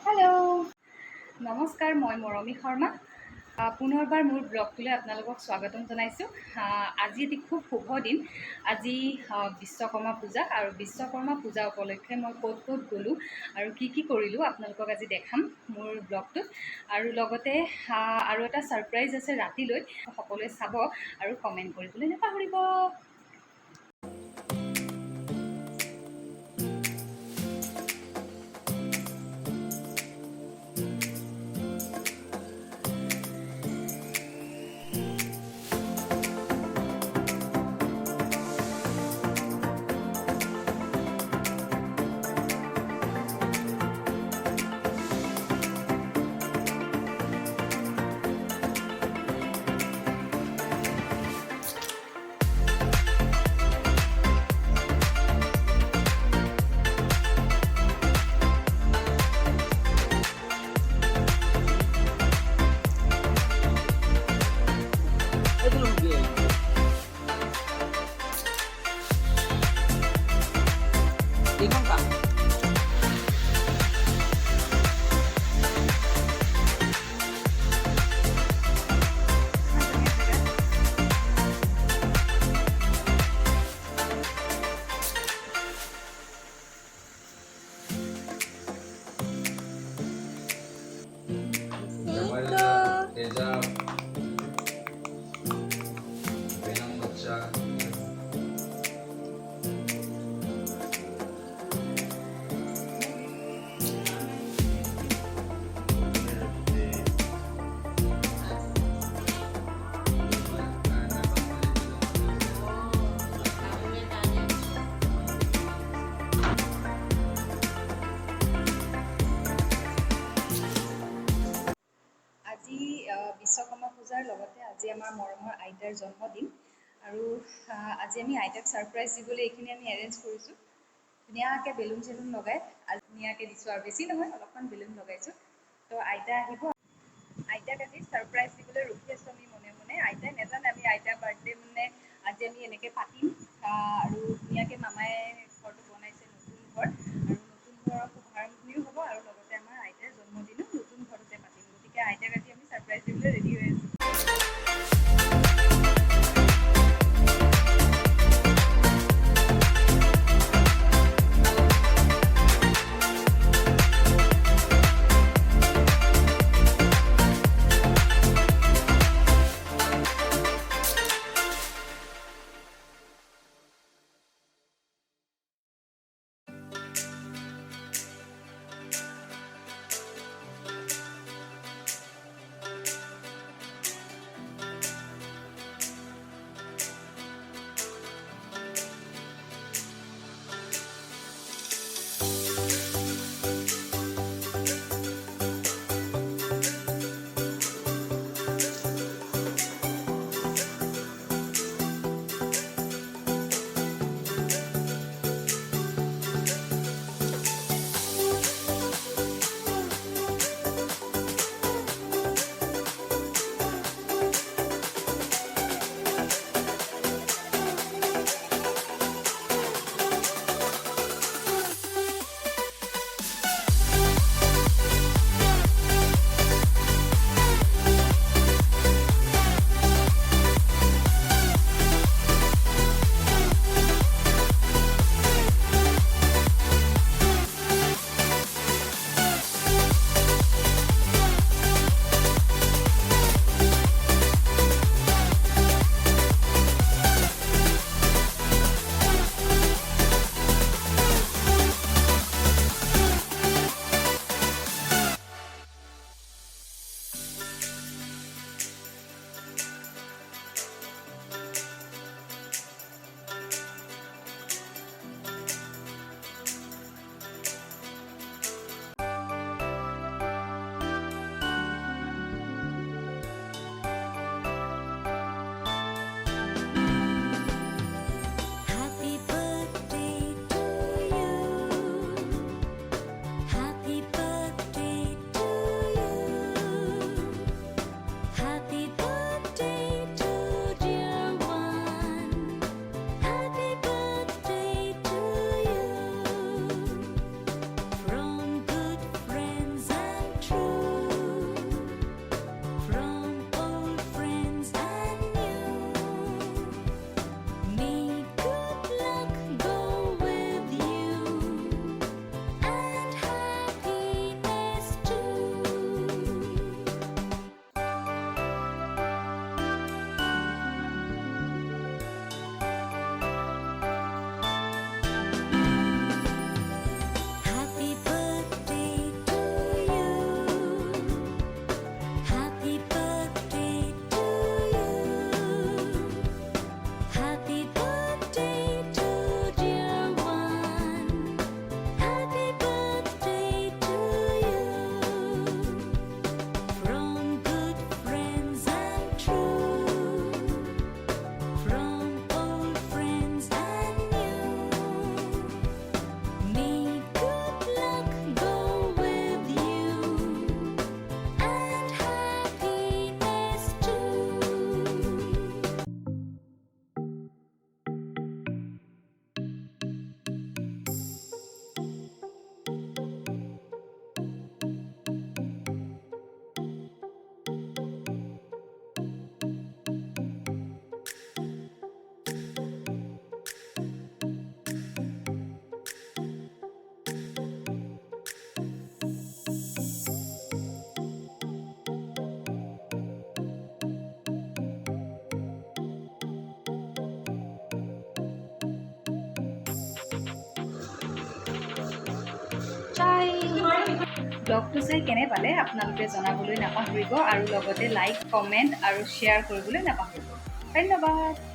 Hello' নমস্কাৰ, মই মৰমী শৰ্মা। পুনৰবাৰ মোৰ ব্লগটোলৈ আপোনালোকক স্বাগতম জনাইছোঁ। আজি এটি খুব শুভ দিন। আজি বিশ্বকৰ্মা পূজা, আৰু বিশ্বকৰ্মা পূজা উপলক্ষে মই ক'ত ক'ত গ'লোঁ আৰু কি কৰিলোঁ আপোনালোকক আজি দেখাম মোৰ ব্লগটোত। আৰু লগতে আৰু এটা ছাৰপ্ৰাইজ আছে ৰাতিলৈ, সকলোৱে চাব আৰু কমেণ্ট কৰিবলৈ নাপাহৰিব। আজি বিশ্বকৰ্মা পূজাৰ লগতে আজি আমাৰ মৰমৰ আইতাৰ জন্মদিন, আৰু আজি আমি আইতাক ছাৰপ্ৰাইজ দিবলৈ এইখিনি আমি এৰেঞ্জ কৰিছোঁ। ধুনীয়াকৈ বেলুন চেলুন লগাই আজি ধুনীয়াকৈ দিছোঁ, আৰু বেছি নহয়, অলপমান বেলুন লগাইছোঁ। তো আইতা আহিব, আইতাক আজি ছাৰপ্ৰাইজ দিবলৈ ৰখি আছোঁ আমি মনে মনে। আইতাই নাজানে আমি আইতাৰ বাৰ্থডে মানে আজি আমি এনেকৈ পাতিম। আৰু ধুনীয়াকৈ মামাই ঘৰটো বনাইছে, নতুন ঘৰ, আৰু নতুন ঘৰৰ শুভাৰম্ভণিও হ'ব, আৰু লগতে আমাৰ আইতাৰ জন্মদিনো নতুন ঘৰতে পাতিম। গতিকে আইতাক আজি আমি ছাৰপ্ৰাইজ দিবলৈ ৰেডি হৈ আছোঁ। ব্লগটো চাই কেনে পালে আপোনালোকে জনাবলৈ নাপাহৰিব আৰু লগতে লাইক, কমেণ্ট আৰু শ্বেয়াৰ কৰিবলৈ নাপাহৰিব। ধন্যবাদ।